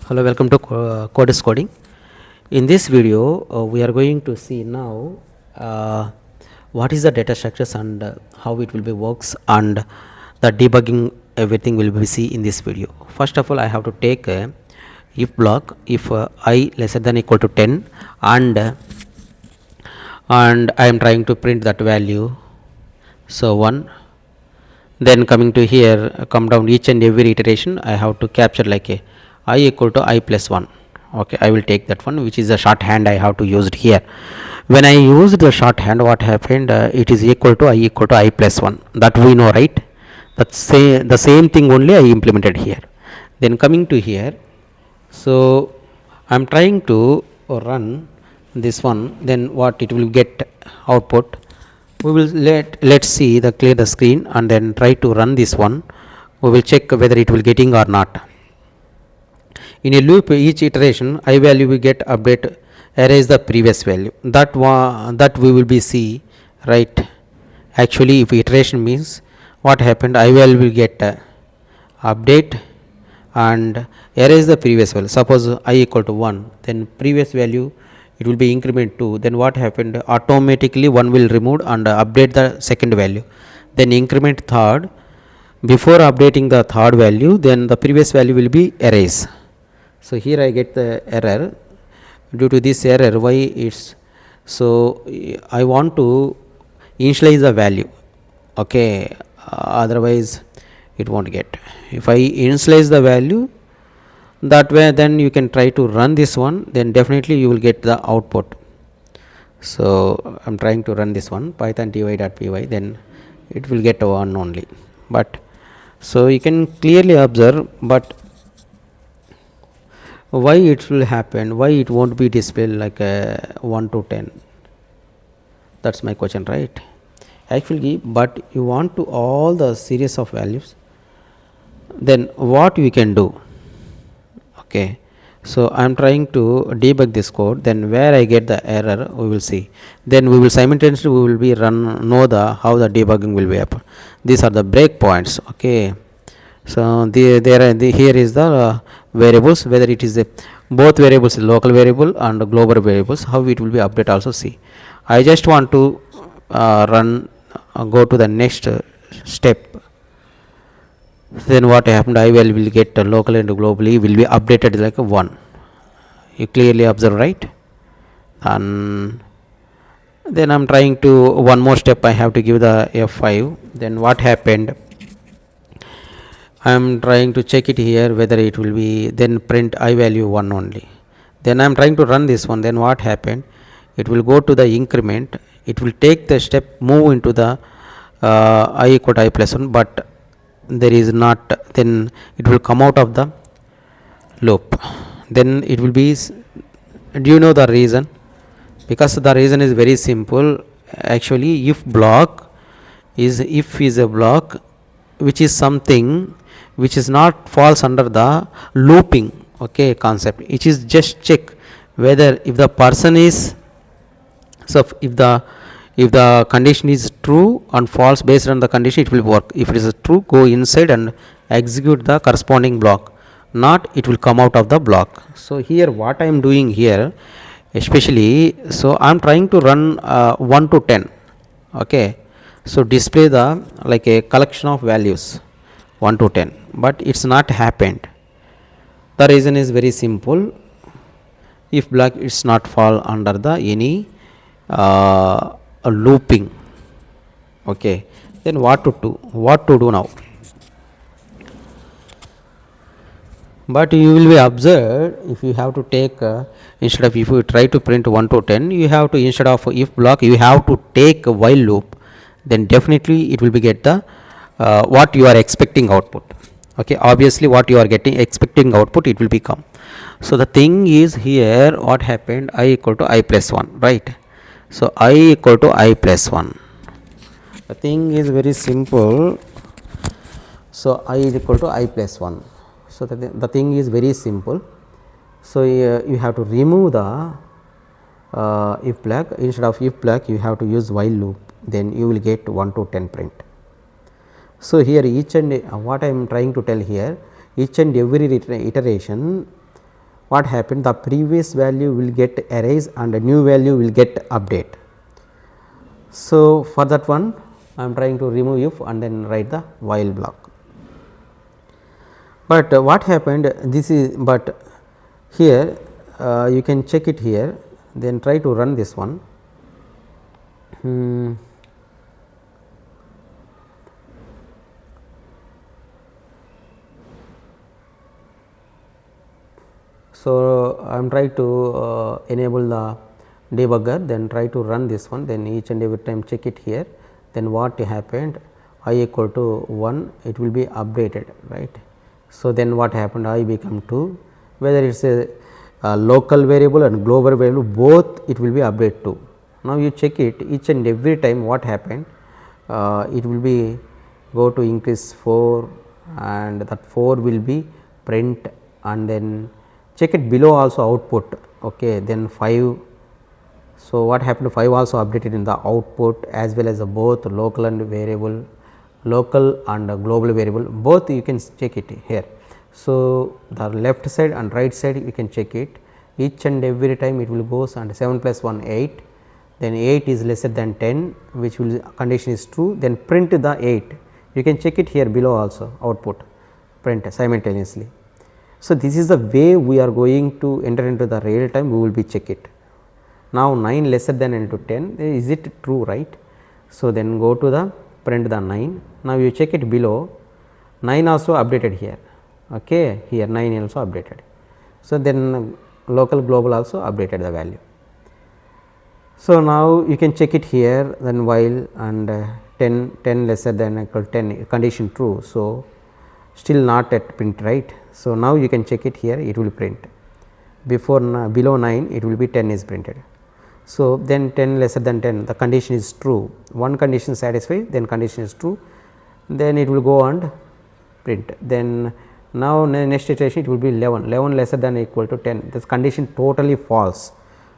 Hello, welcome to Code is Coding. In this video, we are going to see now what is the data structures and how it will be works, and the debugging everything will be see in this video. First of all, I have to take a if block if I lesser than equal to 10 and I am trying to print that value. So 1, then coming to here, come down each and every iteration I have to capture like a I equal to I plus 1. Okay, I will take that one, which is the shorthand I have to use it here. When I used the shorthand, what happened, it is equal to I plus 1, that we know, right? That's the same thing only I implemented here. Then coming to here, so I'm trying to run this one, then what it will get output. We will let's see the clear the screen and then try to run this one. We will check whether it will getting or not. In a loop, each iteration I value we get update erase the previous value, that we will be see, right? Actually, if iteration means what happened, I value will get update and erase the previous value. Suppose I equal to 1, then previous value it will be increment 2, then what happened, automatically 1 will remove and update the second value, then increment third. Before updating the third value, then the previous value will be erase. So here I get the error. Due to this error, why it's so, I want to initialize the value. Okay, otherwise it won't get. If I initialize the value, that way then you can try to run this one, then definitely you will get the output. So I'm trying to run this one, python dy.py, then it will get one only. But so you can clearly observe, but why it will happen, why it won't be displayed like 1 to 10? That's my question, right? Actually, but you want to all the series of values, then what we can do? Okay, so I'm trying to debug this code, then where I get the error we will see, then we will simultaneously we will be know the how the debugging will be happen. These are the breakpoints. Okay, so here is the variables, whether it is a both variables, local variable and global variables, how it will be update also see. I just want to run go to the next step. Then what happened, I will get local and globally will be updated like a 1. You clearly observe, right? And then I'm trying to one more step, I have to give the F5. Then what happened, I am trying to check it here whether it will be, then print I value 1 only. Then I am trying to run this one, then what happened, it will go to the increment, it will take the step, move into the I equal to I plus 1, but there is not, then it will come out of the loop. Then it will be, do you know the reason? Because the reason is very simple. Actually, if is a block which is something which is not falls under the looping, okay, concept. It is just check whether if the person is, so if the condition is true and false, based on the condition it will work. If it is true, go inside and execute the corresponding block, not it will come out of the block. So here what I am doing here especially, so I am trying to run 1 to 10. Okay, so display the like a collection of values 1 to 10, but it's not happened. The reason is very simple. If block is not fall under the any looping. Okay, then what to do now? But you will be observed, if you have to take instead of, if you try to print 1 to 10, you have to, instead of if block, you have to take a while loop, then definitely it will be get the what you are expecting output. Okay, obviously what you are getting expecting output, it will become. So the thing is here what happened, I equal to I plus 1, right? So I equal to I plus 1. The thing is very simple. So I is equal to I plus 1. So the thing is very simple. So you have to remove the if block. Instead of if block, you have to use while loop, then you will get 1 to 10 print. So here each and what I am trying to tell here, each and every iteration what happened, the previous value will get erased and a new value will get update. So, for that one I am trying to remove if and then write the while block. But what happened, this is, but here you can check it here, then try to run this one. So, I am trying to enable the debugger, then try to run this one, then each and every time check it here, then what happened, I equal to 1, it will be updated, right. So, then what happened, I become 2, whether it is a local variable and global variable, both it will be update 2. Now, you check it each and every time what happened, it will be go to increase 4 and that 4 will be print, and then check it below also output, okay, then 5. So, what happened, 5 also updated in the output as well as both local and variable, local and global variable, both you can check it here. So, the left side and right side you can check it, each and every time it will goes, and 7 plus 1 8, then 8 is lesser than 10, which will condition is true, then print the 8, you can check it here below also output print simultaneously. So, this is the way we are going to enter into the real time, we will be check it. Now, 9 lesser than into 10, is it true, right. So, then go to the print the 9, now you check it below, 9 also updated here, okay, here 9 also updated. So, then local global also updated the value. So, now you can check it here, then while and 10 lesser than equal 10 condition true. So, still not at print, right. So, now you can check it here, it will print before below 9 it will be 10 is printed. So, then 10 lesser than 10, the condition is true, one condition satisfied, then condition is true, then it will go and print. Then now next iteration it will be 11, 11 lesser than or equal to 10, this condition totally false.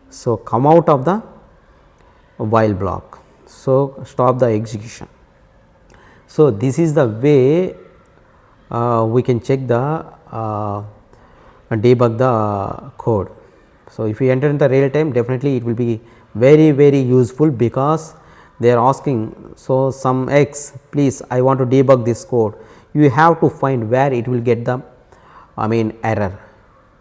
So, come out of the while block. So, stop the execution. So, this is the way we can check the debug the code. So, if you enter in the real time, definitely it will be very useful, because they are asking, so some x, please I want to debug this code, you have to find where it will get the error.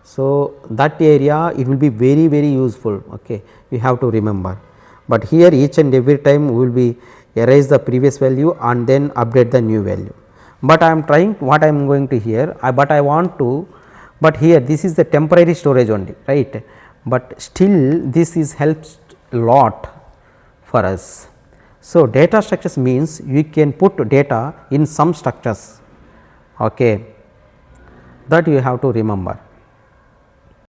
So, that area it will be very useful, okay, you have to remember. But here each and every time we will be erase the previous value and then update the new value. But I am trying what I am going to here, but I want to, but here this is the temporary storage only, right, but still this is helps a lot for us. So, data structures means you can put data in some structures, okay, that you have to remember.